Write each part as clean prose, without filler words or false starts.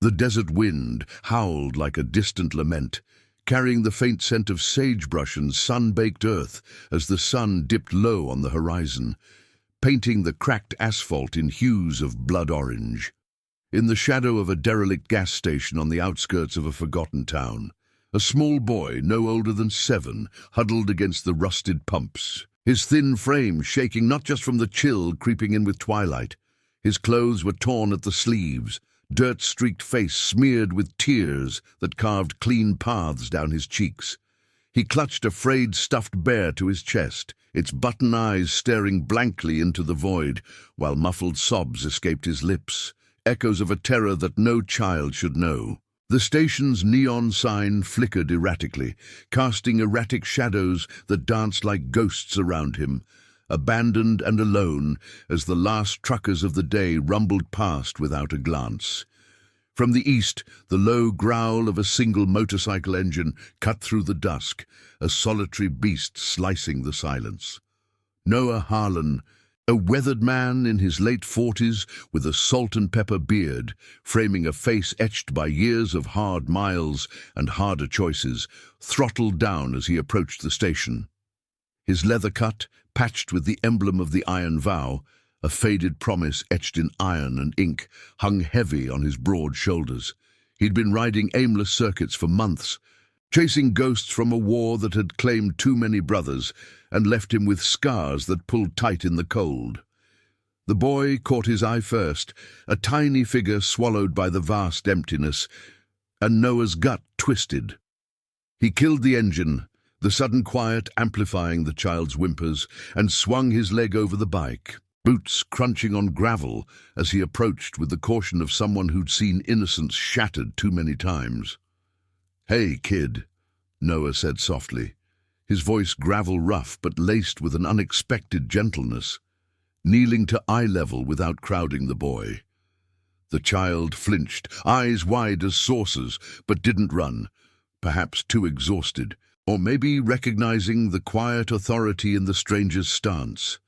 The desert wind howled like a distant lament, carrying the faint scent of sagebrush and sun-baked earth as the sun dipped low on the horizon, painting the cracked asphalt in hues of blood orange. In the shadow of a derelict gas station on the outskirts of a forgotten town, a small boy, no older than 7, huddled against the rusted pumps, his thin frame shaking not just from the chill creeping in with twilight. His clothes were torn at the sleeves, dirt-streaked face smeared with tears that carved clean paths down his cheeks. He clutched a frayed stuffed bear to his chest, its button eyes staring blankly into the void, while muffled sobs escaped his lips, echoes of a terror that no child should know. The station's neon sign flickered erratically, casting erratic shadows that danced like ghosts around him, abandoned and alone as the last truckers of the day rumbled past without a glance. From the east, the low growl of a single motorcycle engine cut through the dusk, a solitary beast slicing the silence. Noah Harlan, a weathered man in his late 40s with a salt and pepper beard, framing a face etched by years of hard miles and harder choices, throttled down as he approached the station. His leather cut, patched with the emblem of the Iron Vow, a faded promise etched in iron and ink, hung heavy on his broad shoulders. He'd been riding aimless circuits for months, chasing ghosts from a war that had claimed too many brothers and left him with scars that pulled tight in the cold. The boy caught his eye first, a tiny figure swallowed by the vast emptiness, and Noah's gut twisted. He killed the engine, the sudden quiet amplifying the child's whimpers, and swung his leg over the bike, boots crunching on gravel as he approached with the caution of someone who'd seen innocence shattered too many times. "Hey, kid," Noah said softly, his voice gravel-rough but laced with an unexpected gentleness, kneeling to eye level without crowding the boy. The child flinched, eyes wide as saucers, but didn't run, perhaps too exhausted, or maybe recognizing the quiet authority in the stranger's stance.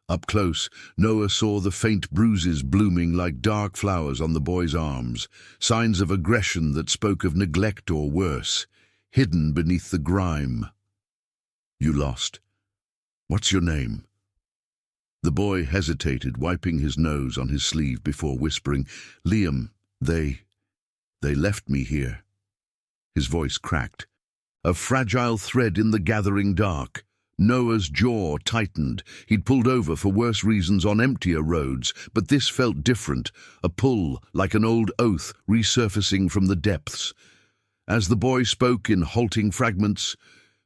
Up close, Noah saw the faint bruises blooming like dark flowers on the boy's arms, signs of aggression that spoke of neglect or worse, hidden beneath the grime. "You lost. What's your name?" The boy hesitated, wiping his nose on his sleeve before whispering, "Liam, they left me here." His voice cracked, a fragile thread in the gathering dark. Noah's jaw tightened. He'd pulled over for worse reasons on emptier roads, but this felt different, a pull like an old oath resurfacing from the depths. As the boy spoke in halting fragments,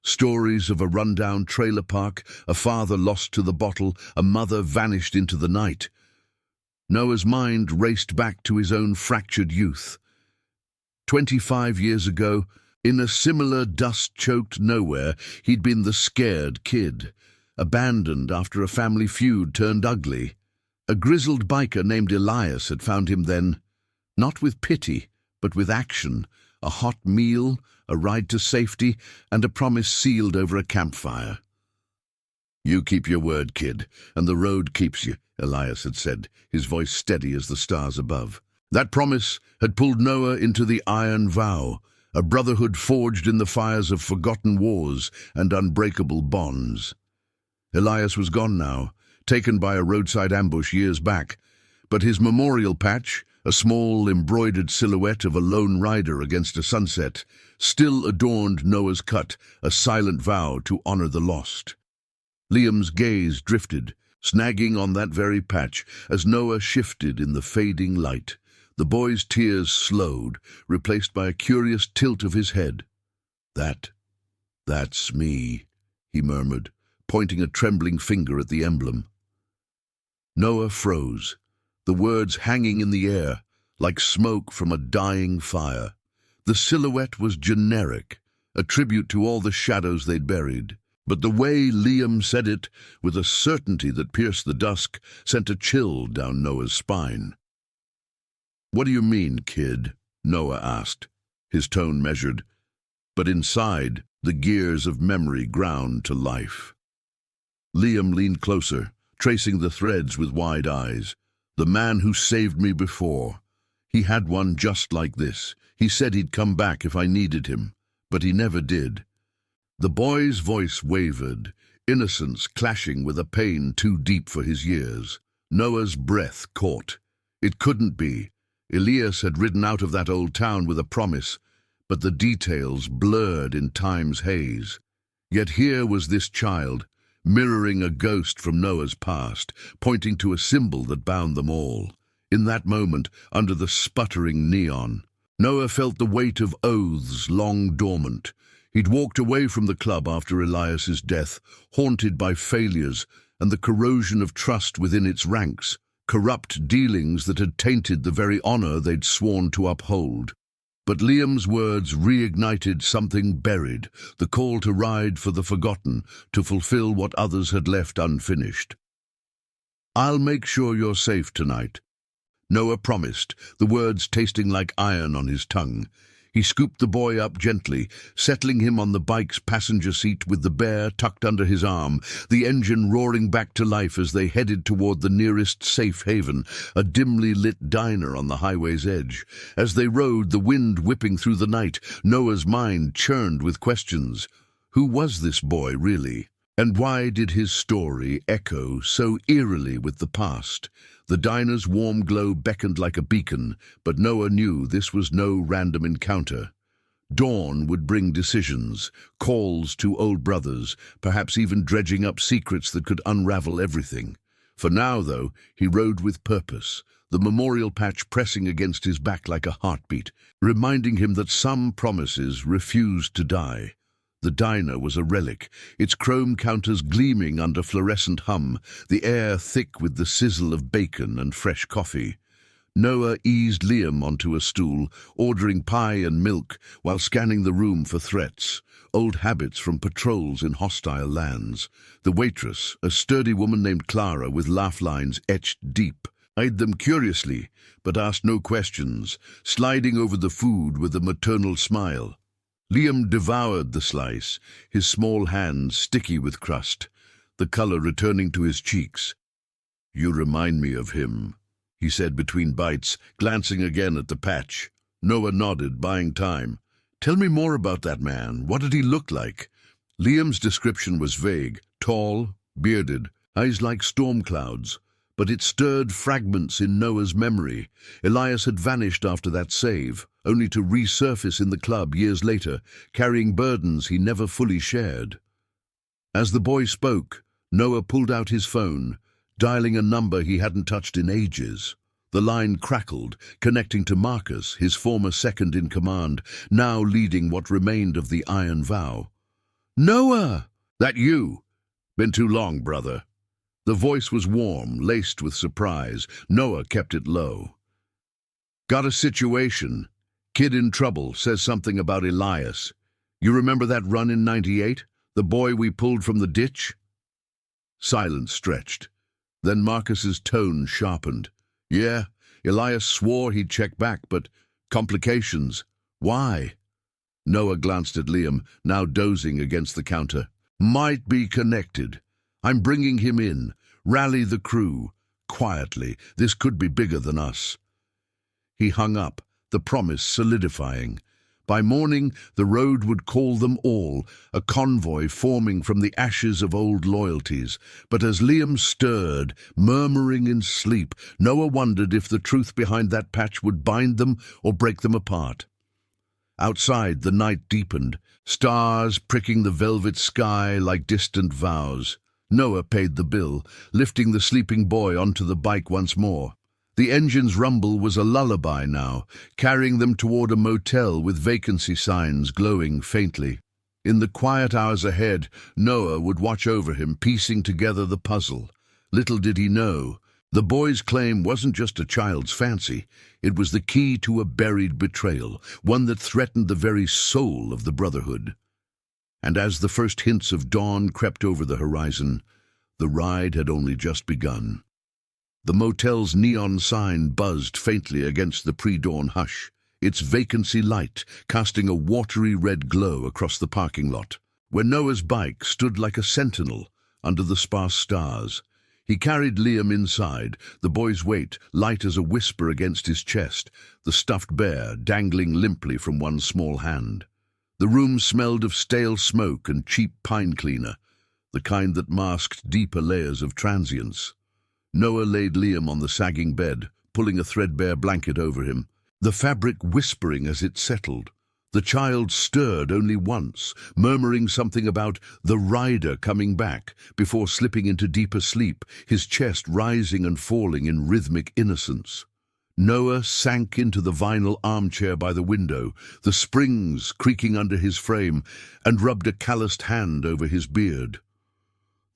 stories of a rundown trailer park, a father lost to the bottle, a mother vanished into the night. Noah's mind raced back to his own fractured youth. 25 years ago, in a similar dust-choked nowhere, he'd been the scared kid, abandoned after a family feud turned ugly. A grizzled biker named Elias had found him then, not with pity, but with action, a hot meal, a ride to safety, and a promise sealed over a campfire. "You keep your word, kid, and the road keeps you," Elias had said, his voice steady as the stars above. That promise had pulled Noah into the Iron Vow, a brotherhood forged in the fires of forgotten wars and unbreakable bonds. Elias was gone now, taken by a roadside ambush years back, but his memorial patch, a small embroidered silhouette of a lone rider against a sunset, still adorned Noah's cut, a silent vow to honor the lost. Liam's gaze drifted, snagging on that very patch as Noah shifted in the fading light. The boy's tears slowed, replaced by a curious tilt of his head. That's me," he murmured, pointing a trembling finger at the emblem. Noah froze, the words hanging in the air, like smoke from a dying fire. The silhouette was generic, a tribute to all the shadows they'd buried. But the way Liam said it, with a certainty that pierced the dusk, sent a chill down Noah's spine. "What do you mean, kid?" Noah asked, his tone measured. But inside, the gears of memory ground to life. Liam leaned closer, tracing the threads with wide eyes. "The man who saved me before. He had one just like this. He said he'd come back if I needed him, but he never did. The boy's voice wavered, innocence clashing with a pain too deep for his years. Noah's breath caught. It couldn't be. Elias had ridden out of that old town with a promise, but the details blurred in time's haze. Yet here was this child, mirroring a ghost from Noah's past, pointing to a symbol that bound them all. In that moment, under the sputtering neon, Noah felt the weight of oaths long dormant. He'd walked away from the club after Elias's death, haunted by failures and the corrosion of trust within its ranks, corrupt dealings that had tainted the very honor they'd sworn to uphold. But Liam's words reignited something buried, the call to ride for the forgotten, to fulfill what others had left unfinished. "I'll make sure you're safe tonight," Noah promised, the words tasting like iron on his tongue. He scooped the boy up gently, settling him on the bike's passenger seat with the bear tucked under his arm, the engine roaring back to life as they headed toward the nearest safe haven, a dimly lit diner on the highway's edge. As they rode, the wind whipping through the night, Noah's mind churned with questions. Who was this boy, really? And why did his story echo so eerily with the past? The diner's warm glow beckoned like a beacon, but Noah knew this was no random encounter. Dawn would bring decisions, calls to old brothers, perhaps even dredging up secrets that could unravel everything. For now, though, he rode with purpose, the memorial patch pressing against his back like a heartbeat, reminding him that some promises refused to die. The diner was a relic, its chrome counters gleaming under fluorescent hum, the air thick with the sizzle of bacon and fresh coffee. Noah eased Liam onto a stool, ordering pie and milk while scanning the room for threats, old habits from patrols in hostile lands. The waitress, a sturdy woman named Clara with laugh lines etched deep, eyed them curiously, but asked no questions, sliding over the food with a maternal smile. Liam devoured the slice, his small hands sticky with crust, the color returning to his cheeks. "You remind me of him," he said between bites, glancing again at the patch. Noah nodded, buying time. "Tell me more about that man. What did he look like?" Liam's description was vague, tall, bearded, eyes like storm clouds. But it stirred fragments in Noah's memory. Elias had vanished after that save, only to resurface in the club years later, carrying burdens he never fully shared. As the boy spoke, Noah pulled out his phone, dialing a number he hadn't touched in ages. The line crackled, connecting to Marcus, his former second-in-command, now leading what remained of the Iron Vow. "Noah! That you? Been too long, brother." The voice was warm, laced with surprise. Noah kept it low. "Got a situation. Kid in trouble, says something about Elias. You remember that run in '98? The boy we pulled from the ditch?" Silence stretched. Then Marcus's tone sharpened. "Yeah, Elias swore he'd check back, but complications. Why?" Noah glanced at Liam, now dozing against the counter. "Might be connected. I'm bringing him in. Rally the crew. Quietly. This could be bigger than us." He hung up, the promise solidifying. By morning, the road would call them all, a convoy forming from the ashes of old loyalties. But as Liam stirred, murmuring in sleep, Noah wondered if the truth behind that patch would bind them or break them apart. Outside, the night deepened, stars pricking the velvet sky like distant vows. Noah paid the bill, lifting the sleeping boy onto the bike once more. The engine's rumble was a lullaby now, carrying them toward a motel with vacancy signs glowing faintly. In the quiet hours ahead, Noah would watch over him, piecing together the puzzle. Little did he know, the boy's claim wasn't just a child's fancy. It was the key to a buried betrayal, one that threatened the very soul of the brotherhood. And as the first hints of dawn crept over the horizon, the ride had only just begun. The motel's neon sign buzzed faintly against the pre-dawn hush, its vacancy light casting a watery red glow across the parking lot, where Noah's bike stood like a sentinel under the sparse stars. He carried Liam inside, the boy's weight light as a whisper against his chest, the stuffed bear dangling limply from one small hand. The room smelled of stale smoke and cheap pine cleaner, the kind that masked deeper layers of transience. Noah laid Liam on the sagging bed, pulling a threadbare blanket over him, the fabric whispering as it settled. The child stirred only once, murmuring something about the rider coming back, before slipping into deeper sleep, his chest rising and falling in rhythmic innocence. Noah sank into the vinyl armchair by the window, the springs creaking under his frame, and rubbed a calloused hand over his beard.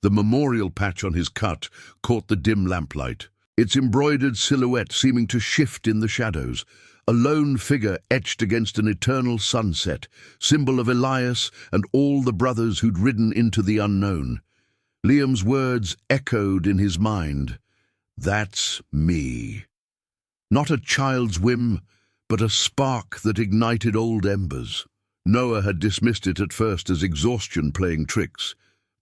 The memorial patch on his cut caught the dim lamplight, its embroidered silhouette seeming to shift in the shadows. A lone figure etched against an eternal sunset, symbol of Elias and all the brothers who'd ridden into the unknown. Liam's words echoed in his mind. That's me. Not a child's whim, but a spark that ignited old embers. Noah had dismissed it at first as exhaustion playing tricks,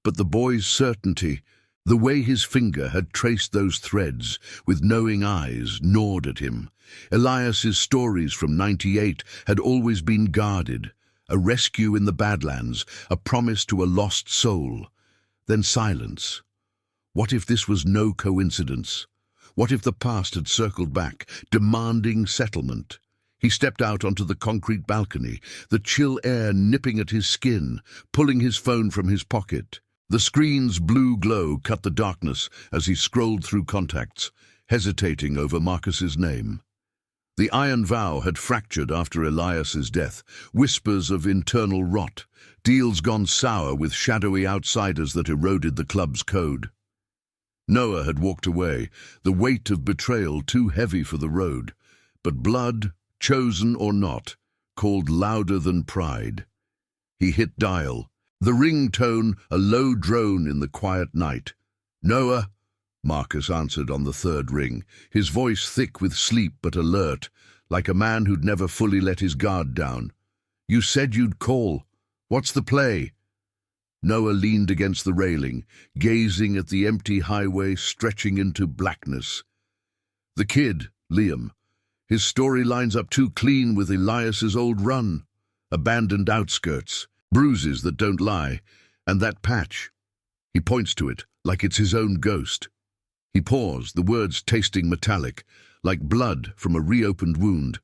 but the boy's certainty, the way his finger had traced those threads with knowing eyes, gnawed at him. Elias's stories from '98 had always been guarded, a rescue in the Badlands, a promise to a lost soul. Then silence. What if this was no coincidence? What if the past had circled back, demanding settlement? He stepped out onto the concrete balcony, the chill air nipping at his skin, pulling his phone from his pocket. The screen's blue glow cut the darkness as he scrolled through contacts, hesitating over Marcus's name. The iron vow had fractured after Elias's death, whispers of internal rot, deals gone sour with shadowy outsiders that eroded the club's code. Noah had walked away, the weight of betrayal too heavy for the road, but blood, chosen or not, called louder than pride. He hit dial, the ringtone a low drone in the quiet night. "Noah," Marcus answered on the third ring, his voice thick with sleep but alert, like a man who'd never fully let his guard down. "You said you'd call. What's the play?" Noah leaned against the railing, gazing at the empty highway stretching into blackness. The kid, Liam. His story lines up too clean with Elias's old run. Abandoned outskirts, bruises that don't lie, and that patch. He points to it, like it's his own ghost. He paused, the words tasting metallic, like blood from a reopened wound.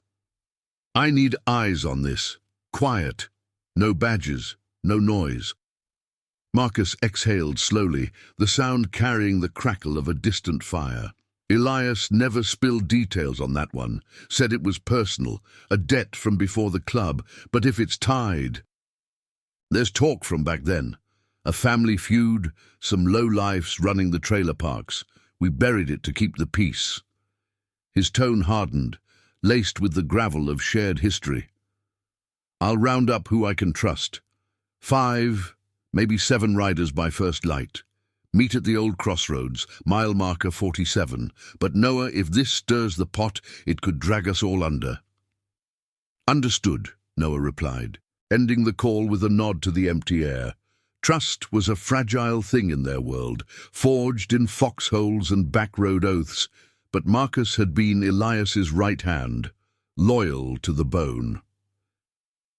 "I need eyes on this. Quiet. No badges, no noise." Marcus exhaled slowly, the sound carrying the crackle of a distant fire. Elias never spilled details on that one, said it was personal, a debt from before the club, but if it's tied... There's talk from back then. A family feud, some lowlifes running the trailer parks. We buried it to keep the peace. His tone hardened, laced with the gravel of shared history. "I'll round up who I can trust. 5, maybe 7 riders by first light. Meet at the old crossroads, mile marker 47. But Noah, if this stirs the pot, it could drag us all under." "Understood," Noah replied, ending the call with a nod to the empty air. Trust was a fragile thing in their world, forged in foxholes and backroad oaths, but Marcus had been Elias's right hand, loyal to the bone.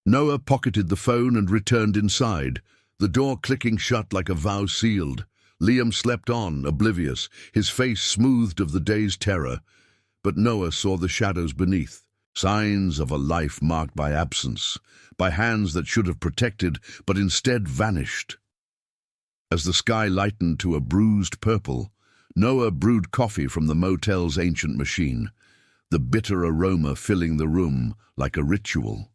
Noah pocketed the phone and returned inside, the door clicking shut like a vow sealed. Liam slept on, oblivious, his face smoothed of the day's terror, but Noah saw the shadows beneath, signs of a life marked by absence, by hands that should have protected, but instead vanished. As the sky lightened to a bruised purple, Noah brewed coffee from the motel's ancient machine, the bitter aroma filling the room like a ritual.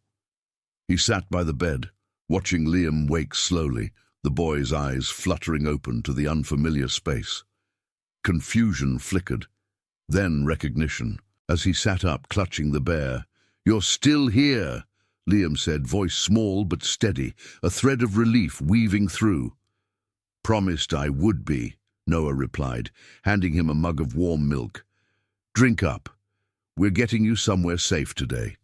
He sat by the bed, watching Liam wake slowly, the boy's eyes fluttering open to the unfamiliar space. Confusion flickered, then recognition, as he sat up clutching the bear. "You're still here," Liam said, voice small but steady, a thread of relief weaving through. "Promised I would be," Noah replied, handing him a mug of warm milk. "Drink up. We're getting you somewhere safe today."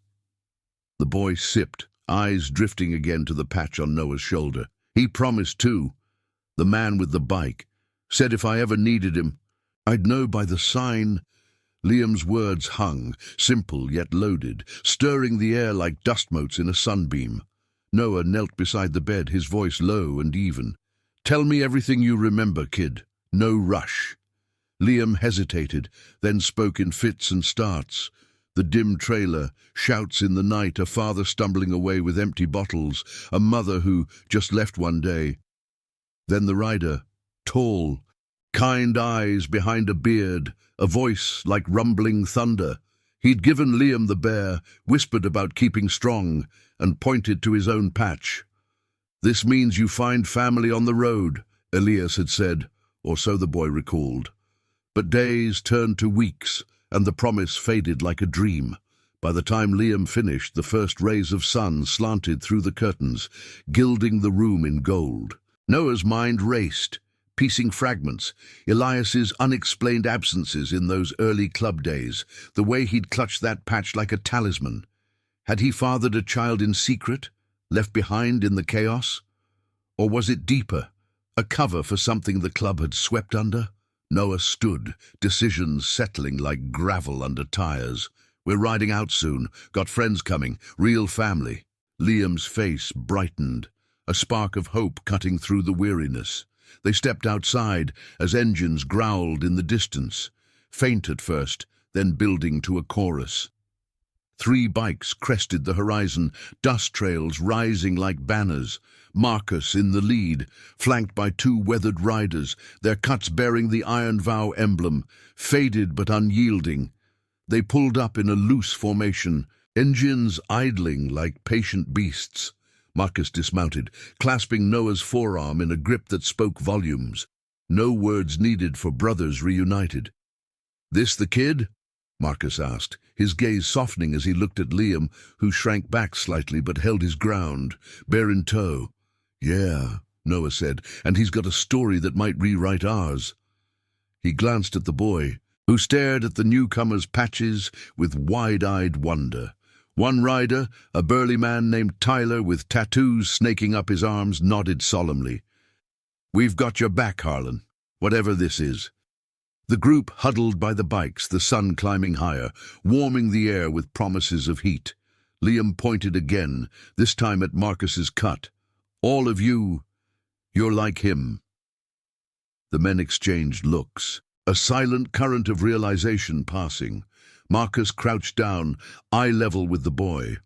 The boy sipped, eyes drifting again to the patch on Noah's shoulder. "He promised too. The man with the bike. Said if I ever needed him, I'd know by the sign. Liam's words hung, simple yet loaded, stirring the air like dust motes in a sunbeam. Noah knelt beside the bed, his voice low and even. "Tell me everything you remember, kid. No rush." Liam hesitated, then spoke in fits and starts. The dim trailer, shouts in the night, a father stumbling away with empty bottles, a mother who just left one day. Then the rider, tall, kind eyes behind a beard, a voice like rumbling thunder. He'd given Liam the bear, whispered about keeping strong, and pointed to his own patch. "This means you find family on the road," Elias had said, or so the boy recalled. But days turned to weeks, and the promise faded like a dream. By the time Liam finished, the first rays of sun slanted through the curtains, gilding the room in gold. Noah's mind raced, piecing fragments, Elias's unexplained absences in those early club days, the way he'd clutched that patch like a talisman. Had he fathered a child in secret, left behind in the chaos? Or was it deeper, a cover for something the club had swept under? Noah stood, decisions settling like gravel under tires. "We're riding out soon, got friends coming, real family." Liam's face brightened, a spark of hope cutting through the weariness. They stepped outside as engines growled in the distance, faint at first, then building to a chorus. 3 bikes crested the horizon, dust trails rising like banners. Marcus in the lead, flanked by 2 weathered riders, their cuts bearing the Iron Vow emblem, faded but unyielding. They pulled up in a loose formation, engines idling like patient beasts. Marcus dismounted, clasping Noah's forearm in a grip that spoke volumes. No words needed for brothers reunited. "This the kid?" Marcus asked, his gaze softening as he looked at Liam, who shrank back slightly but held his ground, bear in tow. "Yeah," Noah said, "and he's got a story that might rewrite ours." He glanced at the boy, who stared at the newcomer's patches with wide-eyed wonder. One rider, a burly man named Tyler with tattoos snaking up his arms, nodded solemnly. "We've got your back, Harlan, whatever this is." The group huddled by the bikes, the sun climbing higher, warming the air with promises of heat. Liam pointed again, this time at Marcus's cut. "All of you, you're like him." The men exchanged looks, a silent current of realization passing. Marcus crouched down, eye level with the boy.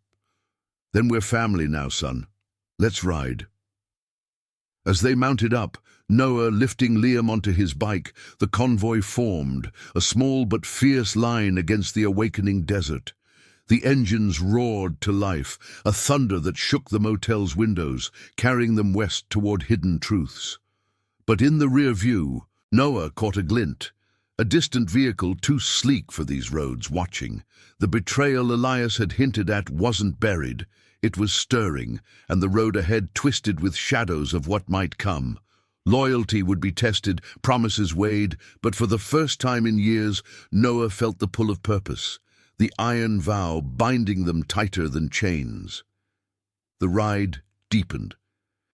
"Then we're family now, son. Let's ride." As they mounted up, Noah lifting Liam onto his bike, the convoy formed, a small but fierce line against the awakening desert. The engines roared to life, a thunder that shook the motel's windows, carrying them west toward hidden truths. But in the rear view, Noah caught a glint. A distant vehicle too sleek for these roads, watching. The betrayal Elias had hinted at wasn't buried. It was stirring, and the road ahead twisted with shadows of what might come. Loyalty would be tested, promises weighed, but for the first time in years, Noah felt the pull of purpose, the iron vow binding them tighter than chains. The ride deepened,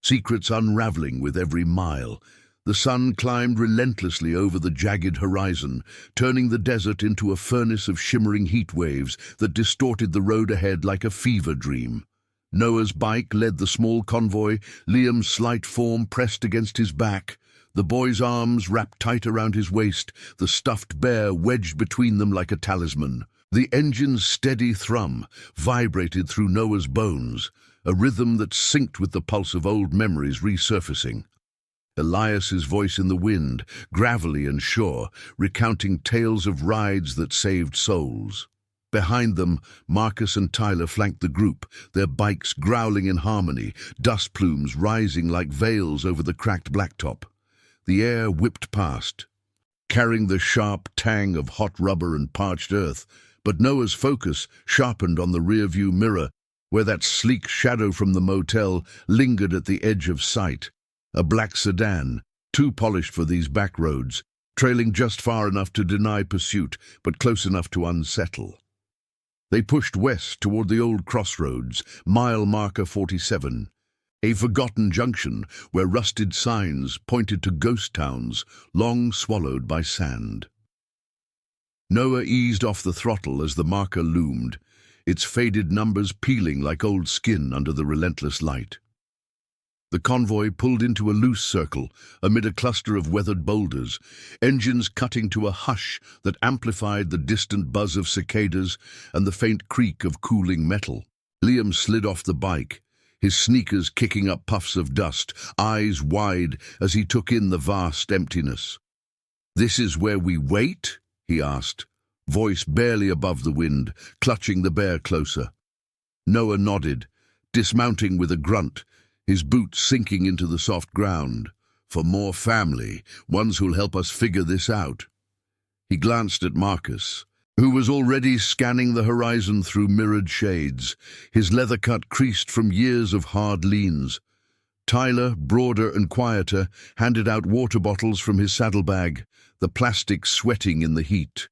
secrets unraveling with every mile. The sun climbed relentlessly over the jagged horizon, turning the desert into a furnace of shimmering heat waves that distorted the road ahead like a fever dream. Noah's bike led the small convoy, Liam's slight form pressed against his back, the boy's arms wrapped tight around his waist, the stuffed bear wedged between them like a talisman. The engine's steady thrum vibrated through Noah's bones, a rhythm that synced with the pulse of old memories resurfacing. Elias's voice in the wind, gravelly and sure, recounting tales of rides that saved souls. Behind them, Marcus and Tyler flanked the group, their bikes growling in harmony, dust plumes rising like veils over the cracked blacktop. The air whipped past, carrying the sharp tang of hot rubber and parched earth, but Noah's focus sharpened on the rearview mirror, where that sleek shadow from the motel lingered at the edge of sight. A black sedan, too polished for these back roads, trailing just far enough to deny pursuit, but close enough to unsettle. They pushed west toward the old crossroads, mile marker 47, a forgotten junction where rusted signs pointed to ghost towns long swallowed by sand. Noah eased off the throttle as the marker loomed, its faded numbers peeling like old skin under the relentless light. The convoy pulled into a loose circle amid a cluster of weathered boulders, engines cutting to a hush that amplified the distant buzz of cicadas and the faint creak of cooling metal. Liam slid off the bike, his sneakers kicking up puffs of dust, eyes wide as he took in the vast emptiness. "This is where we wait?" he asked, voice barely above the wind, clutching the bear closer. Noah nodded, dismounting with a grunt, his boots sinking into the soft ground. "For more family, ones who'll help us figure this out." He glanced at Marcus, who was already scanning the horizon through mirrored shades, his leather cut creased from years of hard leans. Tyler, broader and quieter, handed out water bottles from his saddlebag, the plastic sweating in the heat.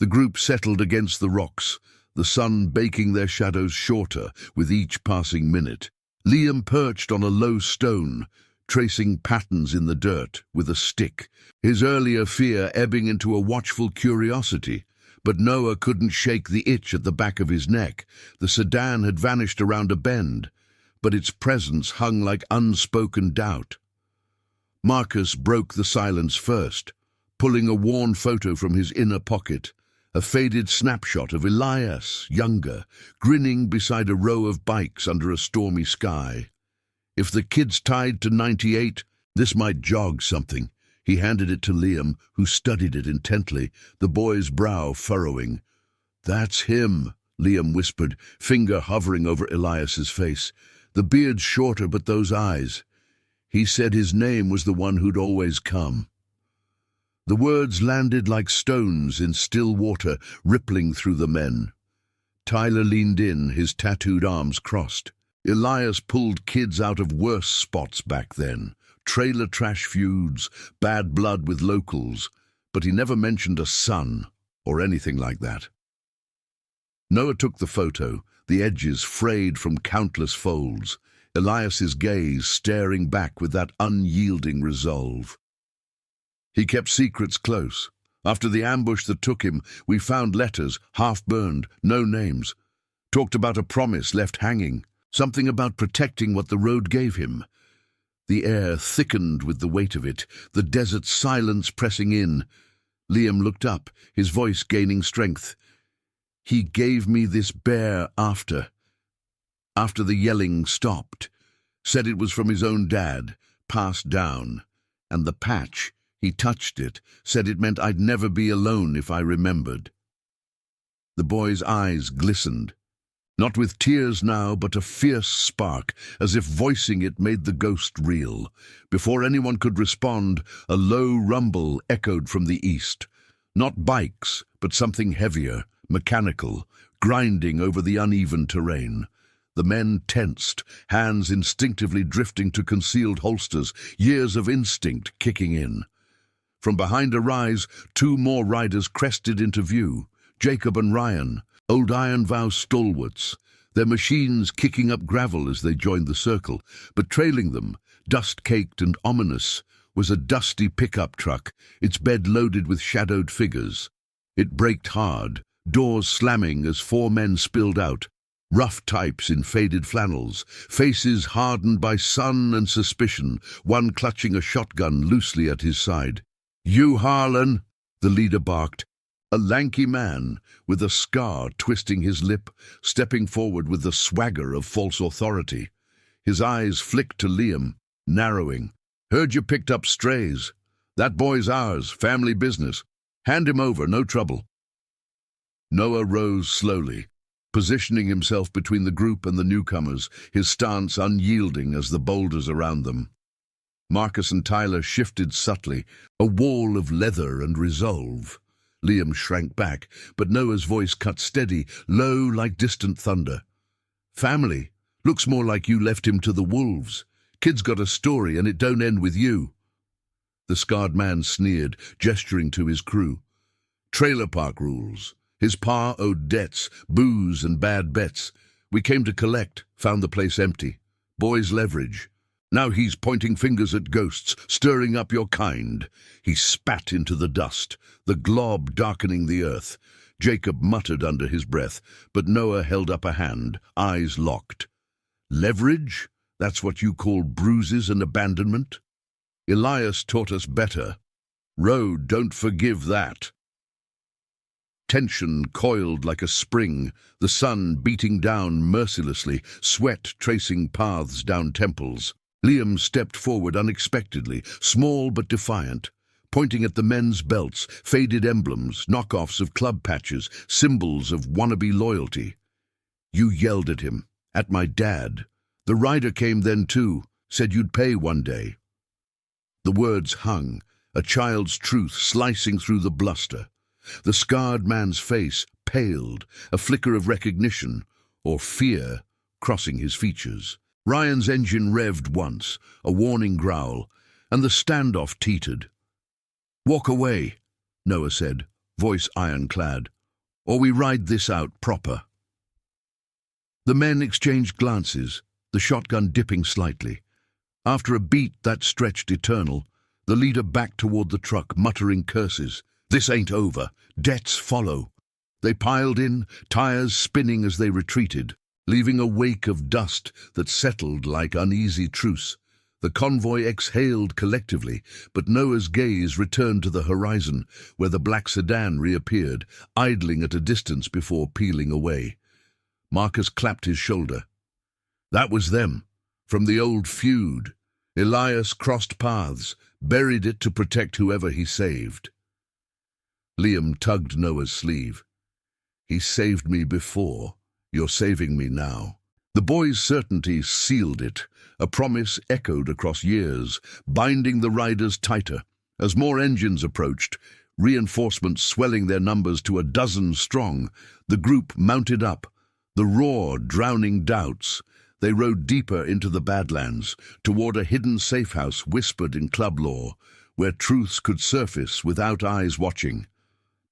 The group settled against the rocks, the sun baking their shadows shorter with each passing minute. Liam perched on a low stone, tracing patterns in the dirt with a stick, his earlier fear ebbing into a watchful curiosity. But Noah couldn't shake the itch at the back of his neck. The sedan had vanished around a bend, but its presence hung like unspoken doubt. Marcus broke the silence first, pulling a worn photo from his inner pocket, a faded snapshot of Elias, younger, grinning beside a row of bikes under a stormy sky. If the kid's tied to 98, this might jog something. He handed it to Liam, who studied it intently, the boy's brow furrowing. "That's him," Liam whispered, finger hovering over Elias's face. "The beard's shorter, but those eyes. He said his name was the one who'd always come." The words landed like stones in still water, rippling through the men. Tyler leaned in, his tattooed arms crossed. Elias pulled kids out of worse spots back then. Trailer trash feuds, bad blood with locals, but he never mentioned a son or anything like that. Noah took the photo, the edges frayed from countless folds, Elias's gaze staring back with that unyielding resolve. He kept secrets close. After the ambush that took him, we found letters, half-burned, no names. Talked about a promise left hanging, something about protecting what the road gave him. The air thickened with the weight of it, the desert silence pressing in. Liam looked up, his voice gaining strength. "He gave me this bear after the yelling stopped. Said it was from his own dad, passed down. And the patch, he touched it, said it meant I'd never be alone if I remembered." The boy's eyes glistened. Not with tears now, but a fierce spark, as if voicing it made the ghost real. Before anyone could respond, a low rumble echoed from the east. Not bikes, but something heavier, mechanical, grinding over the uneven terrain. The men tensed, hands instinctively drifting to concealed holsters, years of instinct kicking in. From behind a rise, two more riders crested into view, Jacob and Ryan, old Iron Vow stalwarts, their machines kicking up gravel as they joined the circle, but trailing them, dust-caked and ominous, was a dusty pickup truck, its bed loaded with shadowed figures. It braked hard, doors slamming as four men spilled out, rough types in faded flannels, faces hardened by sun and suspicion, one clutching a shotgun loosely at his side. "You, Harlan," the leader barked, a lanky man with a scar twisting his lip, stepping forward with the swagger of false authority. His eyes flicked to Liam, narrowing. "Heard you picked up strays. That boy's ours, family business. Hand him over, no trouble." Noah rose slowly, positioning himself between the group and the newcomers, his stance unyielding as the boulders around them. Marcus and Tyler shifted subtly, a wall of leather and resolve. Liam shrank back, but Noah's voice cut steady, low like distant thunder. "Family? Looks more like you left him to the wolves. Kid's got a story and it don't end with you." The scarred man sneered, gesturing to his crew. "Trailer park rules. His pa owed debts, booze and bad bets. We came to collect, found the place empty. Boys' leverage. Now he's pointing fingers at ghosts, stirring up your kind. He spat into the dust, the glob darkening the earth. Jacob muttered under his breath, but Noah held up a hand, eyes locked. Leverage? That's what you call bruises and abandonment? Elias taught us better. Road, don't forgive that. Tension coiled like a spring, the sun beating down mercilessly, sweat tracing paths down temples. Liam stepped forward unexpectedly, small but defiant, pointing at the men's belts, faded emblems, knockoffs of club patches, symbols of wannabe loyalty. You yelled at him, at my dad. The rider came then too, said you'd pay one day. The words hung, a child's truth slicing through the bluster. The scarred man's face paled, a flicker of recognition, or fear, crossing his features. Ryan's engine revved once, a warning growl, and the standoff teetered. Walk away, Noah said, voice ironclad, or we ride this out proper. The men exchanged glances, the shotgun dipping slightly. After a beat that stretched eternal, the leader backed toward the truck, muttering curses. This ain't over. Debts follow. They piled in, tires spinning as they retreated, leaving a wake of dust that settled like uneasy truce. The convoy exhaled collectively, but Noah's gaze returned to the horizon, where the black sedan reappeared, idling at a distance before peeling away. Marcus clapped his shoulder. That was them, from the old feud. Elias crossed paths, buried it to protect whoever he saved. Liam tugged Noah's sleeve. He saved me before. You're saving me now. The boy's certainty sealed it. A promise echoed across years, binding the riders tighter. As more engines approached, reinforcements swelling their numbers to a dozen strong, the group mounted up, the roar drowning doubts. They rode deeper into the Badlands, toward a hidden safe house whispered in club lore, where truths could surface without eyes watching.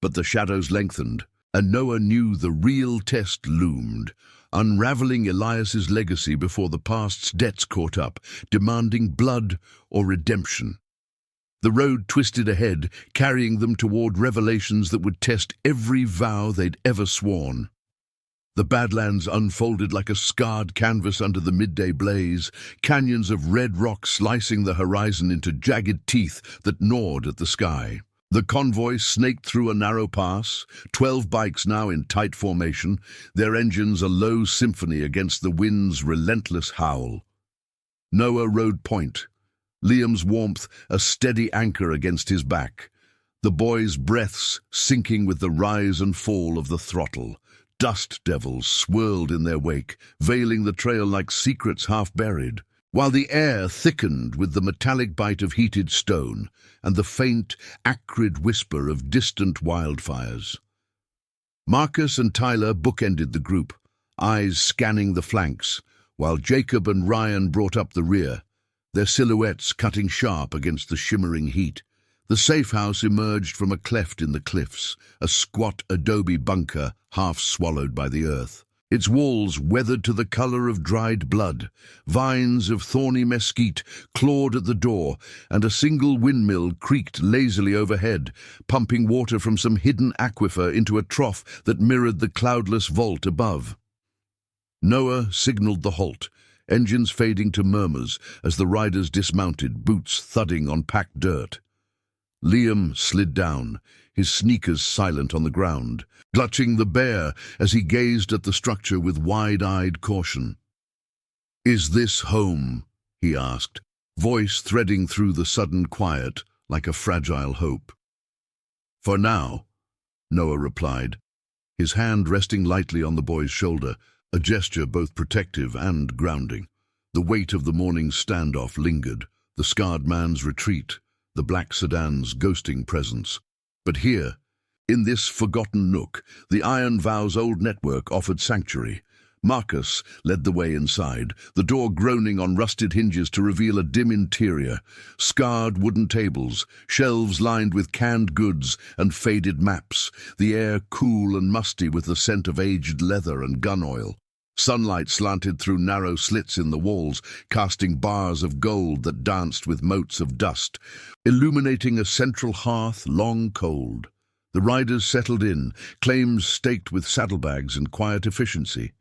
But the shadows lengthened, and Noah knew the real test loomed, unraveling Elias's legacy before the past's debts caught up, demanding blood or redemption. The road twisted ahead, carrying them toward revelations that would test every vow they'd ever sworn. The Badlands unfolded like a scarred canvas under the midday blaze, canyons of red rock slicing the horizon into jagged teeth that gnawed at the sky. The convoy snaked through a narrow pass, 12 bikes now in tight formation, their engines a low symphony against the wind's relentless howl. Noah rode point, Liam's warmth a steady anchor against his back, the boys' breaths sinking with the rise and fall of the throttle. Dust devils swirled in their wake, veiling the trail like secrets half buried, while the air thickened with the metallic bite of heated stone and the faint, acrid whisper of distant wildfires. Marcus and Tyler bookended the group, eyes scanning the flanks, while Jacob and Ryan brought up the rear, their silhouettes cutting sharp against the shimmering heat. The safe house emerged from a cleft in the cliffs, a squat adobe bunker half swallowed by the earth. Its walls weathered to the color of dried blood, vines of thorny mesquite clawed at the door, and a single windmill creaked lazily overhead, pumping water from some hidden aquifer into a trough that mirrored the cloudless vault above. Noah signaled the halt, engines fading to murmurs as the riders dismounted, boots thudding on packed dirt. Liam slid down, his sneakers silent on the ground, clutching the bear as he gazed at the structure with wide-eyed caution. "Is this home?" he asked, voice threading through the sudden quiet like a fragile hope. "For now," Noah replied, his hand resting lightly on the boy's shoulder, a gesture both protective and grounding. The weight of the morning's standoff lingered, the scarred man's retreat, the black sedan's ghosting presence. But here, in this forgotten nook, the Iron Vow's old network offered sanctuary. Marcus led the way inside, the door groaning on rusted hinges to reveal a dim interior, scarred wooden tables, shelves lined with canned goods and faded maps, the air cool and musty with the scent of aged leather and gun oil. Sunlight slanted through narrow slits in the walls, casting bars of gold that danced with motes of dust, illuminating a central hearth long cold. The riders settled in, claims staked with saddlebags and quiet efficiency.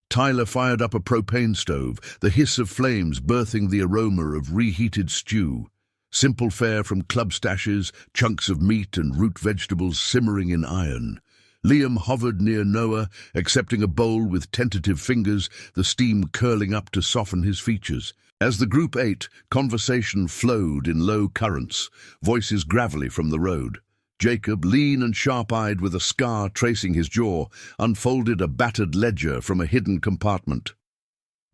Tyler fired up a propane stove, the hiss of flames birthing the aroma of reheated stew. Simple fare from club stashes, chunks of meat and root vegetables simmering in iron. Liam hovered near Noah, accepting a bowl with tentative fingers, the steam curling up to soften his features. As the group ate, conversation flowed in low currents, voices gravelly from the road. Jacob, lean and sharp-eyed with a scar tracing his jaw, unfolded a battered ledger from a hidden compartment.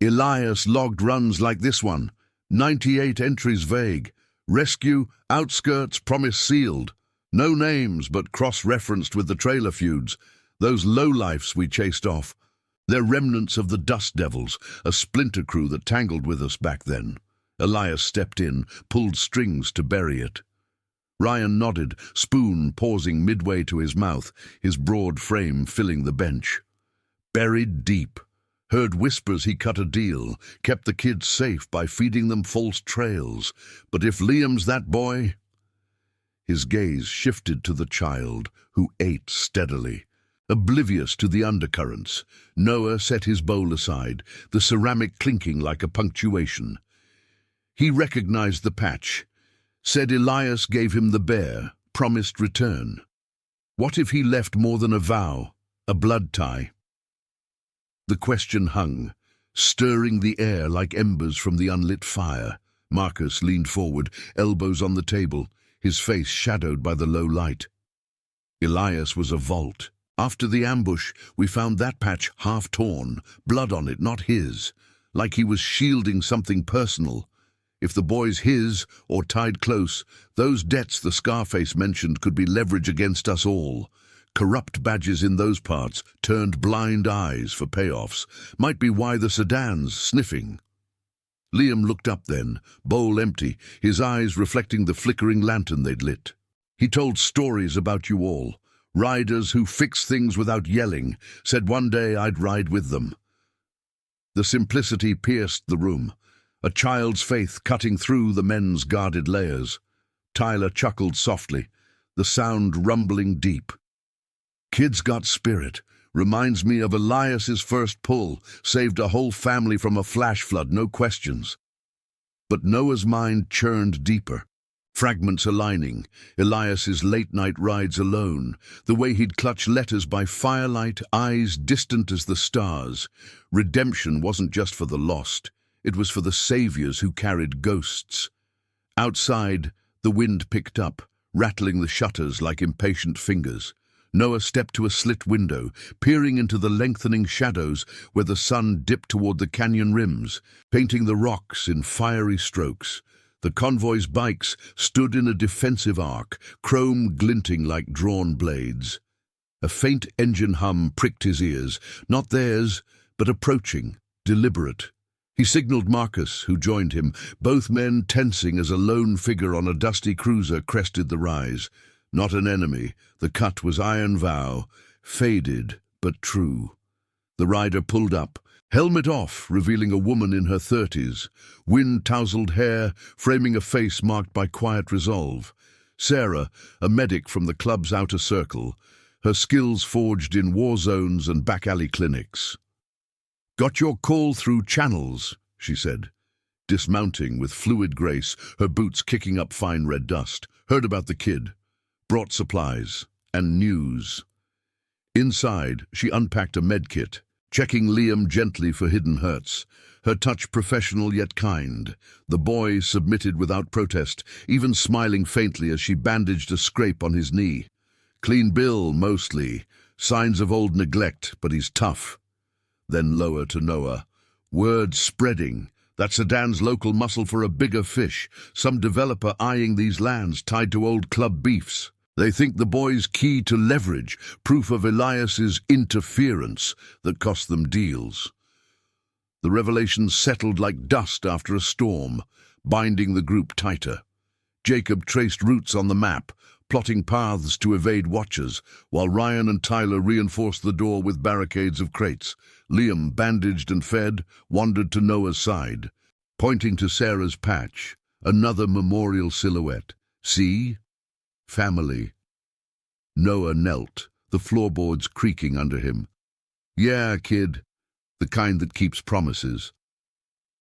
Elias logged runs like this one, 98 entries vague. Rescue, outskirts, promise sealed. No names, but cross-referenced with the trailer feuds, those lowlifes we chased off. They're remnants of the Dust Devils, a splinter crew that tangled with us back then. Elias stepped in, pulled strings to bury it. Ryan nodded, spoon pausing midway to his mouth, his broad frame filling the bench. Buried deep. Heard whispers he cut a deal, kept the kids safe by feeding them false trails. But if Liam's that boy... His gaze shifted to the child, who ate steadily. Oblivious to the undercurrents, Noah set his bowl aside, the ceramic clinking like a punctuation. He recognized the patch, said Elias gave him the bear, promised return. What if he left more than a vow, a blood tie? The question hung, stirring the air like embers from the unlit fire. Marcus leaned forward, elbows on the table, his face shadowed by the low light. Elias was a vault. After the ambush, we found that patch half torn, blood on it, not his, like he was shielding something personal. If the boy's his, or tied close, those debts the Scarface mentioned could be leverage against us all. Corrupt badges in those parts, turned blind eyes for payoffs, might be why the sedan's sniffing. Liam looked up then, bowl empty, his eyes reflecting the flickering lantern they'd lit. He told stories about you all, riders who fix things without yelling, said one day I'd ride with them. The simplicity pierced the room, a child's faith cutting through the men's guarded layers. Tyler chuckled softly, the sound rumbling deep. Kids got spirit. Reminds me of Elias's first pull, saved a whole family from a flash flood, no questions. But Noah's mind churned deeper. Fragments aligning, Elias's late-night rides alone, the way he'd clutch letters by firelight, eyes distant as the stars. Redemption wasn't just for the lost, it was for the saviors who carried ghosts. Outside, the wind picked up, rattling the shutters like impatient fingers. Noah stepped to a slit window, peering into the lengthening shadows where the sun dipped toward the canyon rims, painting the rocks in fiery strokes. The convoy's bikes stood in a defensive arc, chrome glinting like drawn blades. A faint engine hum pricked his ears, not theirs, but approaching, deliberate. He signaled Marcus, who joined him, both men tensing as a lone figure on a dusty cruiser crested the rise. Not an enemy, the cut was iron vow, faded but true. The rider pulled up, helmet off, revealing a woman in her 30s, wind-tousled hair framing a face marked by quiet resolve. Sarah, a medic from the club's outer circle, her skills forged in war zones and back-alley clinics. "Got your call through channels," she said, dismounting with fluid grace, her boots kicking up fine red dust. "Heard about the kid. Brought supplies and news." Inside, she unpacked a medkit, checking Liam gently for hidden hurts, her touch professional yet kind. The boy submitted without protest, even smiling faintly as she bandaged a scrape on his knee. "Clean bill, mostly. Signs of old neglect, but he's tough." Then lower to Noah. "Word spreading. That sedan's local muscle for a bigger fish. Some developer eyeing these lands tied to old club beefs. They think the boy's key to leverage, proof of Elias's interference that cost them deals." The revelation settled like dust after a storm, binding the group tighter. Jacob traced routes on the map, plotting paths to evade watchers, while Ryan and Tyler reinforced the door with barricades of crates. Liam, bandaged and fed, wandered to Noah's side, pointing to Sarah's patch, another memorial silhouette. See? Family. Noah knelt, the floorboards creaking under him. Yeah, kid. The kind that keeps promises.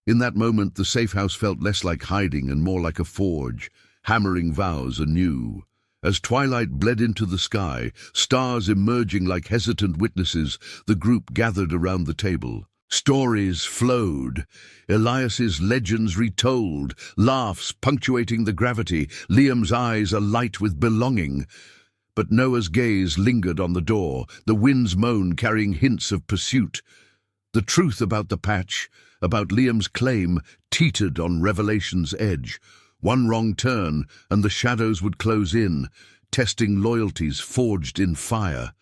In that moment, the safe house felt less like hiding and more like a forge, hammering vows anew. As twilight bled into the sky, stars emerging like hesitant witnesses, the group gathered around the table. Stories flowed, Elias's legends retold, laughs punctuating the gravity, Liam's eyes alight with belonging. But Noah's gaze lingered on the door, the wind's moan carrying hints of pursuit. The truth about the patch, about Liam's claim, teetered on revelation's edge. One wrong turn, and the shadows would close in, testing loyalties forged in fire.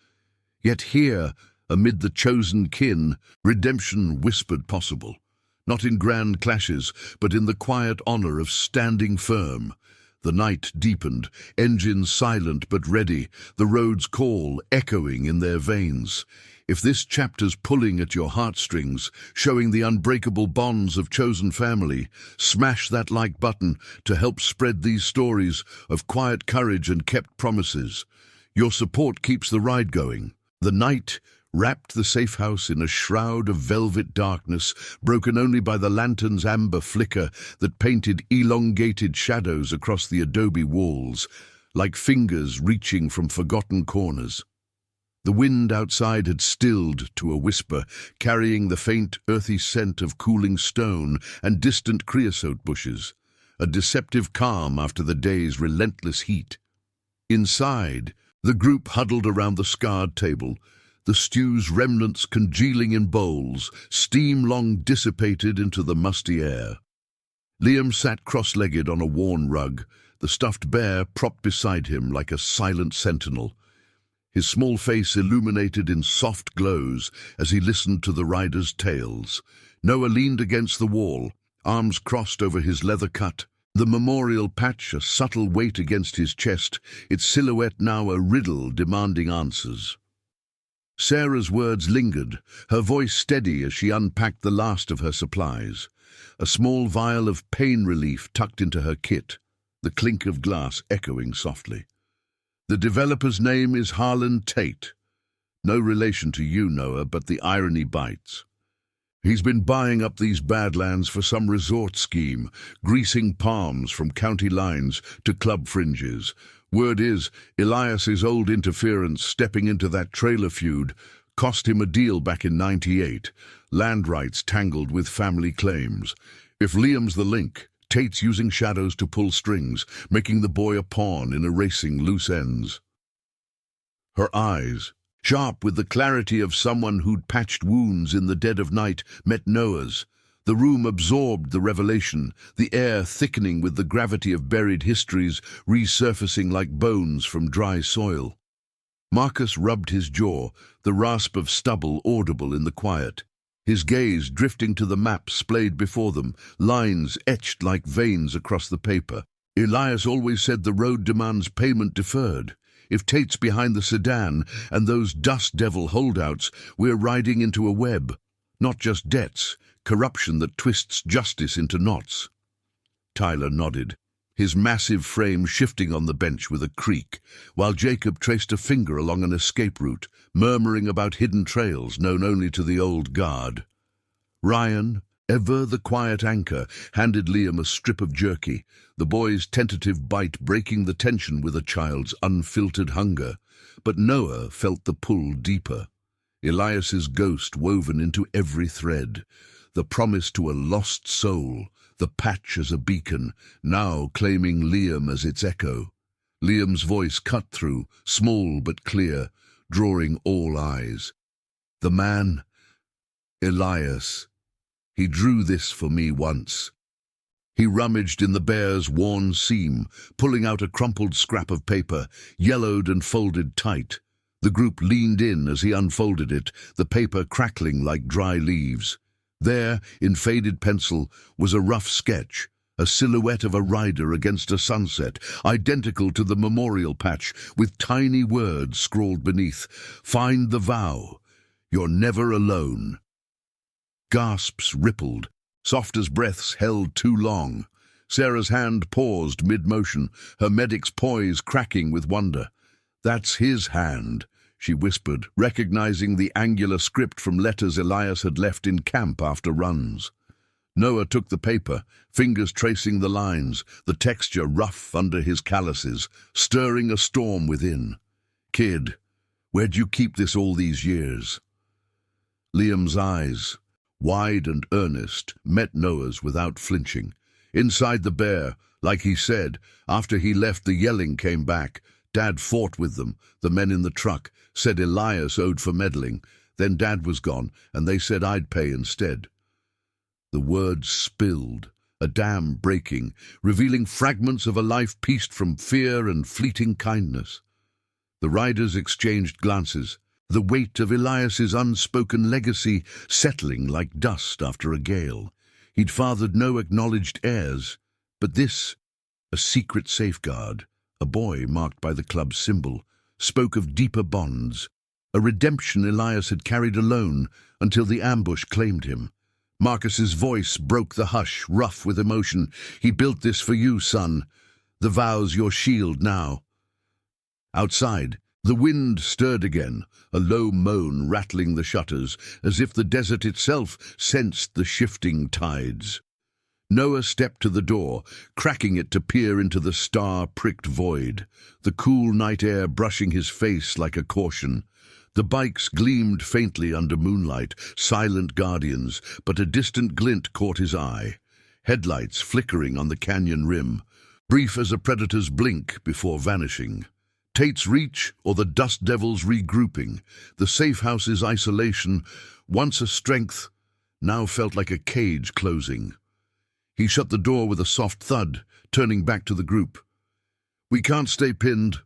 Yet here, amid the chosen kin, redemption whispered possible. Not in grand clashes, but in the quiet honor of standing firm. The night deepened, engines silent but ready, the road's call echoing in their veins. If this chapter's pulling at your heartstrings, showing the unbreakable bonds of chosen family, smash that like button to help spread these stories of quiet courage and kept promises. Your support keeps the ride going. The night wrapped the safe house in a shroud of velvet darkness, broken only by the lantern's amber flicker that painted elongated shadows across the adobe walls, like fingers reaching from forgotten corners. The wind outside had stilled to a whisper, carrying the faint, earthy scent of cooling stone and distant creosote bushes, a deceptive calm after the day's relentless heat. Inside, the group huddled around the scarred table, the stew's remnants congealing in bowls, steam long dissipated into the musty air. Liam sat cross-legged on a worn rug, the stuffed bear propped beside him like a silent sentinel, his small face illuminated in soft glows as he listened to the riders' tales. Noah leaned against the wall, arms crossed over his leather cut, the memorial patch a subtle weight against his chest, its silhouette now a riddle demanding answers. Sarah's words lingered, her voice steady as she unpacked the last of her supplies, a small vial of pain relief tucked into her kit, the clink of glass echoing softly. The developer's name is Harlan Tate. No relation to you, Noah, but the irony bites. He's been buying up these badlands for some resort scheme, greasing palms from county lines to club fringes. Word is, Elias's old interference stepping into that trailer feud cost him a deal back in '98, land rights tangled with family claims. If Liam's the link, Tate's using shadows to pull strings, making the boy a pawn in erasing loose ends. Her eyes, sharp with the clarity of someone who'd patched wounds in the dead of night, met Noah's. The room absorbed the revelation, the air thickening with the gravity of buried histories resurfacing like bones from dry soil. Marcus rubbed his jaw, the rasp of stubble audible in the quiet. His gaze drifting to the map splayed before them, lines etched like veins across the paper. Elias always said the road demands payment deferred. If Tate's behind the sedan and those dust devil holdouts, we're riding into a web. Not just debts, corruption that twists justice into knots. Tyler nodded, his massive frame shifting on the bench with a creak, while Jacob traced a finger along an escape route, murmuring about hidden trails known only to the old guard. Ryan, ever the quiet anchor, handed Liam a strip of jerky, the boy's tentative bite breaking the tension with a child's unfiltered hunger. But Noah felt the pull deeper. Elias's ghost woven into every thread, the promise to a lost soul, the patch as a beacon, now claiming Liam as its echo. Liam's voice cut through, small but clear, drawing all eyes. The man, Elias, he drew this for me once. He rummaged in the bear's worn seam, pulling out a crumpled scrap of paper, yellowed and folded tight. The group leaned in as he unfolded it, the paper crackling like dry leaves. There, in faded pencil, was a rough sketch, a silhouette of a rider against a sunset, identical to the memorial patch, with tiny words scrawled beneath. Find the vow. You're never alone. Gasps rippled, soft as breaths held too long. Sarah's hand paused mid-motion, her medic's poise cracking with wonder. That's his hand, she whispered, recognizing the angular script from letters Elias had left in camp after runs. Noah took the paper, fingers tracing the lines, the texture rough under his calluses, stirring a storm within. Kid, where'd you keep this all these years? Liam's eyes, wide and earnest, met Noah's without flinching. Inside the bear, like he said, after he left the yelling came back. Dad fought with them, the men in the truck, said Elias owed for meddling. Then Dad was gone, and they said I'd pay instead. The words spilled, a dam breaking, revealing fragments of a life pieced from fear and fleeting kindness. The riders exchanged glances, the weight of Elias's unspoken legacy settling like dust after a gale. He'd fathered no acknowledged heirs, but this, a secret safeguard, a boy marked by the club's symbol, spoke of deeper bonds, a redemption Elias had carried alone until the ambush claimed him. Marcus's voice broke the hush, rough with emotion. He built this for you, son. The vow's your shield now. Outside, the wind stirred again, a low moan rattling the shutters, as if the desert itself sensed the shifting tides. Noah stepped to the door, cracking it to peer into the star-pricked void, the cool night air brushing his face like a caution. The bikes gleamed faintly under moonlight, silent guardians, but a distant glint caught his eye. Headlights flickering on the canyon rim, brief as a predator's blink before vanishing. Tate's reach or the dust devils regrouping, the safe house's isolation, once a strength, now felt like a cage closing. He shut the door with a soft thud, turning back to the group. We can't stay pinned.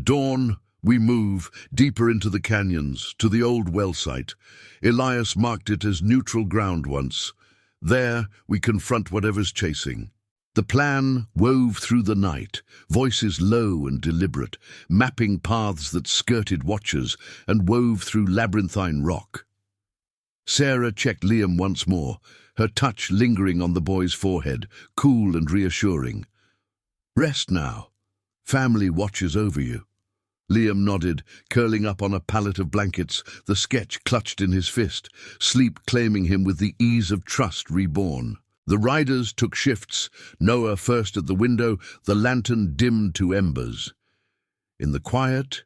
Dawn, we move, deeper into the canyons, to the old well site. Elias marked it as neutral ground once. There, we confront whatever's chasing. The plan wove through the night, voices low and deliberate, mapping paths that skirted watchers and wove through labyrinthine rock. Sarah checked Liam once more, her touch lingering on the boy's forehead, cool and reassuring. Rest now. Family watches over you. Liam nodded, curling up on a pallet of blankets, the sketch clutched in his fist, sleep claiming him with the ease of trust reborn. The riders took shifts, Noah first at the window, the lantern dimmed to embers. In the quiet,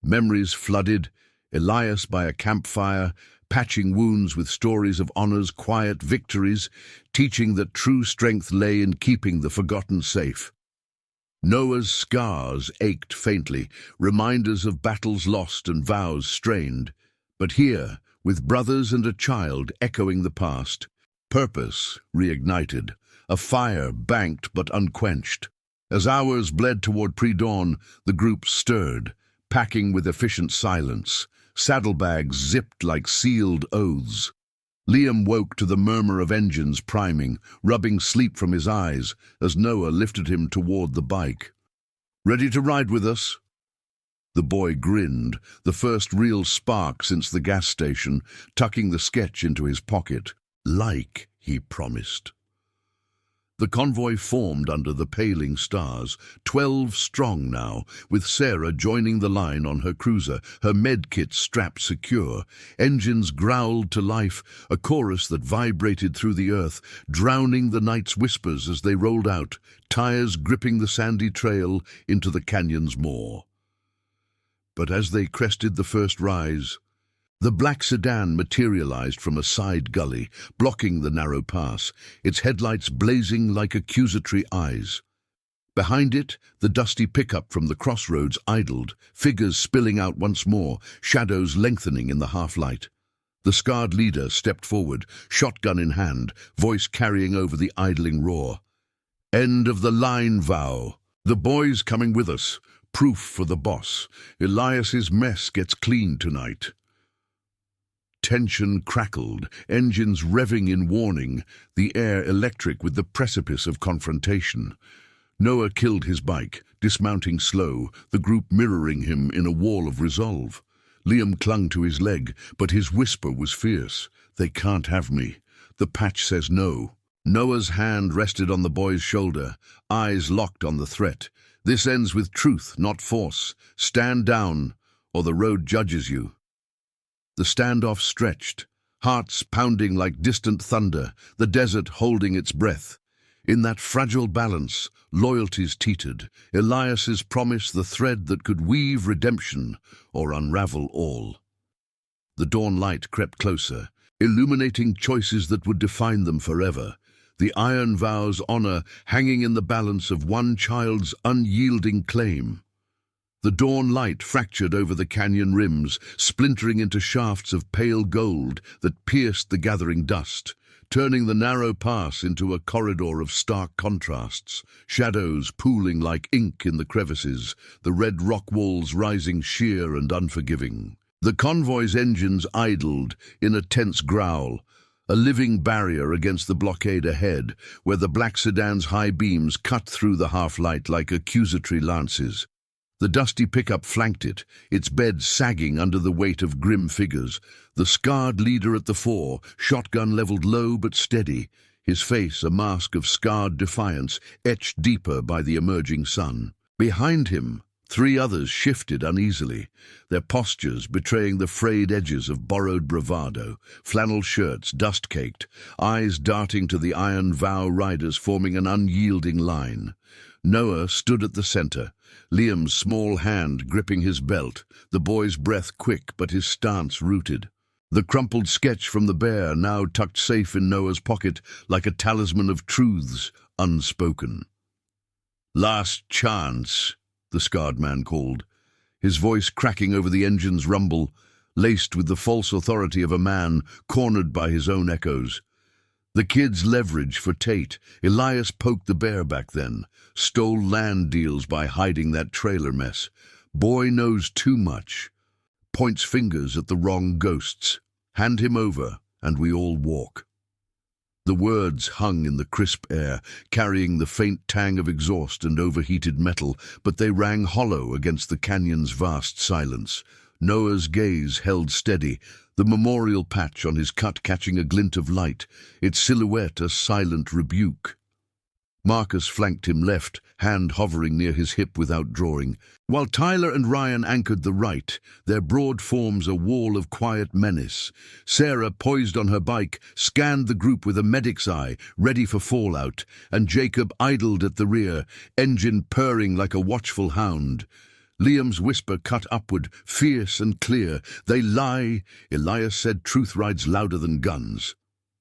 memories flooded, Elias by a campfire, patching wounds with stories of honor's quiet victories, teaching that true strength lay in keeping the forgotten safe. Noah's scars ached faintly, reminders of battles lost and vows strained. But here, with brothers and a child echoing the past, purpose reignited, a fire banked but unquenched. As hours bled toward pre-dawn, the group stirred, packing with efficient silence, saddlebags zipped like sealed oaths. Liam woke to the murmur of engines priming, rubbing sleep from his eyes as Noah lifted him toward the bike. Ready to ride with us? The boy grinned, the first real spark since the gas station, tucking the sketch into his pocket. Like he promised. The convoy formed under the paling stars, 12 strong now, with Sarah joining the line on her cruiser, her medkit strapped secure. Engines growled to life, a chorus that vibrated through the earth, drowning the night's whispers as they rolled out, tires gripping the sandy trail into the canyon's maw. But as they crested the first rise, the black sedan materialized from a side gully, blocking the narrow pass, its headlights blazing like accusatory eyes. Behind it, the dusty pickup from the crossroads idled, figures spilling out once more, shadows lengthening in the half-light. The scarred leader stepped forward, shotgun in hand, voice carrying over the idling roar. End of the line, vow. The boys coming with us. Proof for the boss. Elias's mess gets clean tonight. Tension crackled, engines revving in warning, the air electric with the precipice of confrontation. Noah killed his bike, dismounting slow, the group mirroring him in a wall of resolve. Liam clung to his leg, but his whisper was fierce. "They can't have me. The patch says no." Noah's hand rested on the boy's shoulder, eyes locked on the threat. "This ends with truth, not force. Stand down, or the road judges you." The standoff stretched, hearts pounding like distant thunder, the desert holding its breath. In that fragile balance, loyalties teetered, Elias's promise the thread that could weave redemption or unravel all. The dawn light crept closer, illuminating choices that would define them forever. The iron vow's honor hanging in the balance of one child's unyielding claim. The dawn light fractured over the canyon rims, splintering into shafts of pale gold that pierced the gathering dust, turning the narrow pass into a corridor of stark contrasts, shadows pooling like ink in the crevices, the red rock walls rising sheer and unforgiving. The convoy's engines idled in a tense growl, a living barrier against the blockade ahead, where the black sedan's high beams cut through the half-light like accusatory lances. The dusty pickup flanked it, its bed sagging under the weight of grim figures. The scarred leader at the fore, shotgun leveled low but steady, his face a mask of scarred defiance, etched deeper by the emerging sun. Behind him, 3 others shifted uneasily, their postures betraying the frayed edges of borrowed bravado, flannel shirts dust-caked, eyes darting to the iron vow riders forming an unyielding line. Noah stood at the center, Liam's small hand gripping his belt, the boy's breath quick but his stance rooted. The crumpled sketch from the bear now tucked safe in Noah's pocket like a talisman of truths unspoken. "Last chance," the scarred man called, his voice cracking over the engine's rumble, laced with the false authority of a man cornered by his own echoes. The kid's leverage for Tate, Elias poked the bear back then, stole land deals by hiding that trailer mess. Boy knows too much. Points fingers at the wrong ghosts. Hand him over, and we all walk. The words hung in the crisp air, carrying the faint tang of exhaust and overheated metal, but they rang hollow against the canyon's vast silence. Noah's gaze held steady, the memorial patch on his cut catching a glint of light, its silhouette a silent rebuke. Marcus flanked him left, hand hovering near his hip without drawing, while Tyler and Ryan anchored the right, their broad forms a wall of quiet menace. Sarah, poised on her bike, scanned the group with a medic's eye, ready for fallout, and Jacob idled at the rear, engine purring like a watchful hound. Liam's whisper cut upward, fierce and clear. "They lie." Elias said, "Truth rides louder than guns."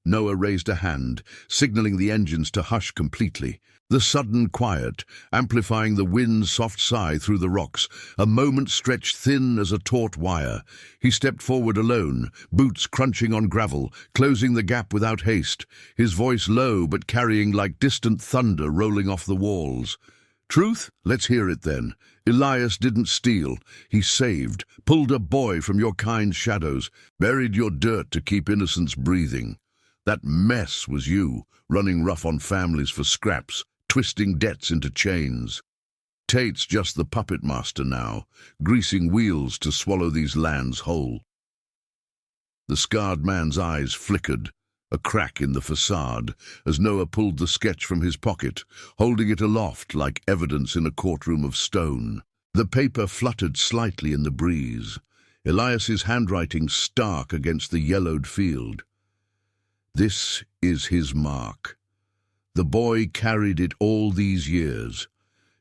Noah raised a hand, signaling the engines to hush completely. The sudden quiet, amplifying the wind's soft sigh through the rocks, a moment stretched thin as a taut wire. He stepped forward alone, boots crunching on gravel, closing the gap without haste, his voice low but carrying like distant thunder rolling off the walls. "Truth? Let's hear it then. Elias didn't steal. He saved, pulled a boy from your kind shadows, buried your dirt to keep innocence breathing. That mess was you, running rough on families for scraps, twisting debts into chains. Tate's just the puppet master now, greasing wheels to swallow these lands whole." The scarred man's eyes flickered, a crack in the facade, as Noah pulled the sketch from his pocket, holding it aloft like evidence in a courtroom of stone. The paper fluttered slightly in the breeze, Elias's handwriting stark against the yellowed field. This is his mark. The boy carried it all these years.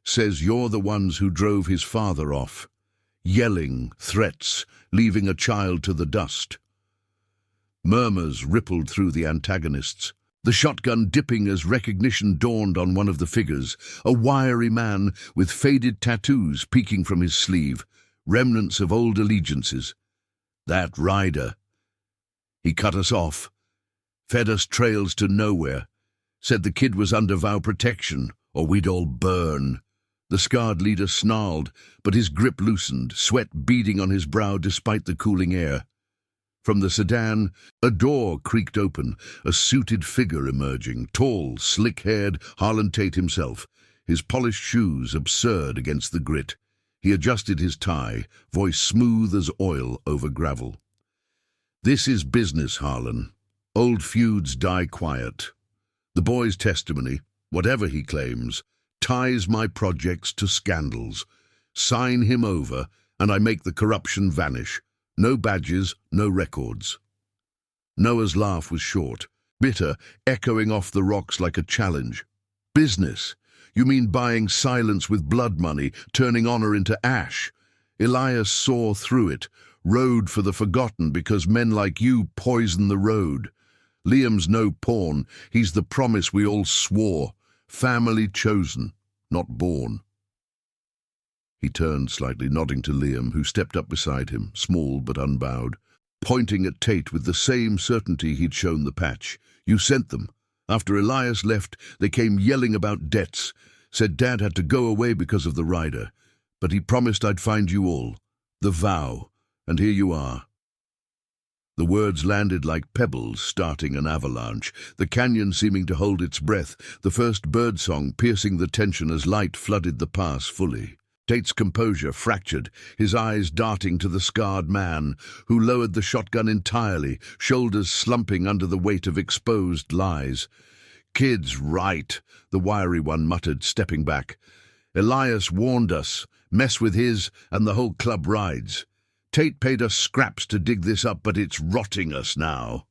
Says you're the ones who drove his father off. Yelling, threats, leaving a child to the dust. Murmurs rippled through the antagonists, the shotgun dipping as recognition dawned on one of the figures, a wiry man with faded tattoos peeking from his sleeve, remnants of old allegiances. That rider. He cut us off. Fed us trails to nowhere, said the kid was under vow protection, or we'd all burn. The scarred leader snarled, but his grip loosened, sweat beading on his brow despite the cooling air. From the sedan, a door creaked open, a suited figure emerging, tall, slick-haired Harlan Tate himself, his polished shoes absurd against the grit. He adjusted his tie, voice smooth as oil over gravel. "This is business, Harlan. Old feuds die quiet. The boy's testimony, whatever he claims, ties my projects to scandals. Sign him over, and I make the corruption vanish. No badges, no records." Noah's laugh was short, bitter, echoing off the rocks like a challenge. "Business? You mean buying silence with blood money, turning honor into ash?" Elias saw through it, rode for the forgotten because men like you poison the road. "Liam's no pawn, he's the promise we all swore. Family chosen, not born." He turned slightly, nodding to Liam, who stepped up beside him, small but unbowed, pointing at Tate with the same certainty he'd shown the patch. "You sent them. After Elias left, they came yelling about debts, said Dad had to go away because of the rider. But he promised I'd find you all. The vow. And here you are." The words landed like pebbles starting an avalanche, the canyon seeming to hold its breath, the first birdsong piercing the tension as light flooded the pass fully. Tate's composure fractured, his eyes darting to the scarred man, who lowered the shotgun entirely, shoulders slumping under the weight of exposed lies. "Kid's right," the wiry one muttered, stepping back. "Elias warned us. Mess with his, and the whole club rides. Tate paid us scraps to dig this up, but it's rotting us now."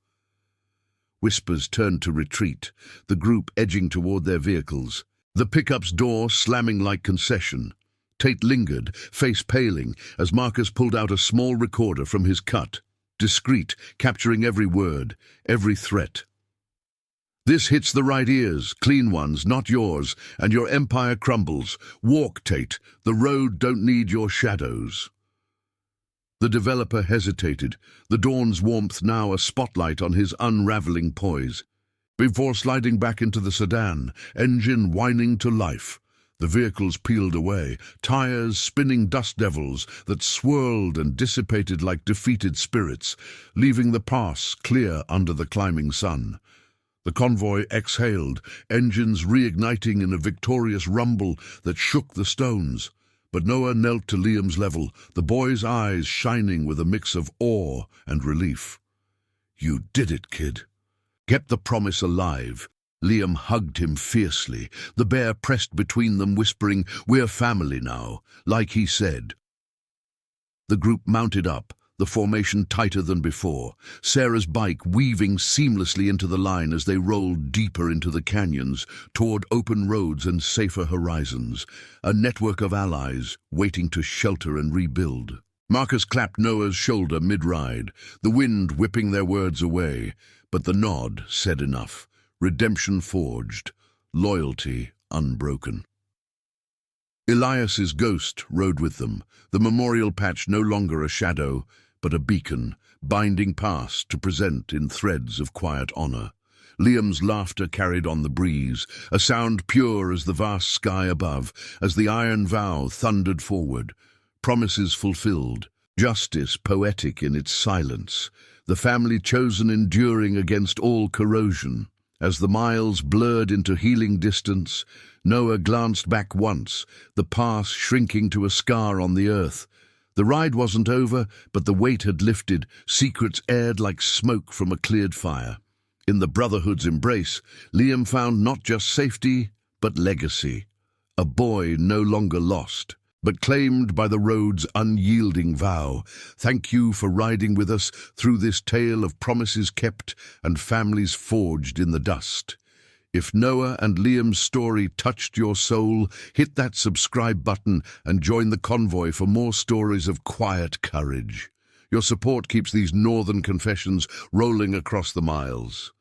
Whispers turned to retreat, the group edging toward their vehicles, the pickup's door slamming like concession. Tate lingered, face paling, as Marcus pulled out a small recorder from his cut, discreet, capturing every word, every threat. "This hits the right ears, clean ones, not yours, and your empire crumbles. Walk, Tate. The road don't need your shadows." The developer hesitated, the dawn's warmth now a spotlight on his unraveling poise. Before sliding back into the sedan, engine whining to life, the vehicles peeled away, tires spinning dust devils that swirled and dissipated like defeated spirits, leaving the pass clear under the climbing sun. The convoy exhaled, engines reigniting in a victorious rumble that shook the stones. But Noah knelt to Liam's level, the boy's eyes shining with a mix of awe and relief. "You did it, kid. Kept the promise alive." Liam hugged him fiercely, the bear pressed between them, whispering, "We're family now, like he said." The group mounted up, the formation tighter than before, Sarah's bike weaving seamlessly into the line as they rolled deeper into the canyons, toward open roads and safer horizons, a network of allies waiting to shelter and rebuild. Marcus clapped Noah's shoulder mid-ride, the wind whipping their words away, but the nod said enough. Redemption forged, loyalty unbroken. Elias's ghost rode with them, the memorial patch no longer a shadow, but a beacon, binding past to present in threads of quiet honor. Liam's laughter carried on the breeze, a sound pure as the vast sky above, as the iron vow thundered forward, promises fulfilled, justice poetic in its silence, the family chosen enduring against all corrosion. As the miles blurred into healing distance, Noah glanced back once, the pass shrinking to a scar on the earth. The ride wasn't over, but the weight had lifted, secrets aired like smoke from a cleared fire. In the brotherhood's embrace, Liam found not just safety, but legacy. A boy no longer lost, but claimed by the road's unyielding vow. Thank you for riding with us through this tale of promises kept and families forged in the dust. If Noah and Liam's story touched your soul, hit that subscribe button and join the convoy for more stories of quiet courage. Your support keeps these northern confessions rolling across the miles.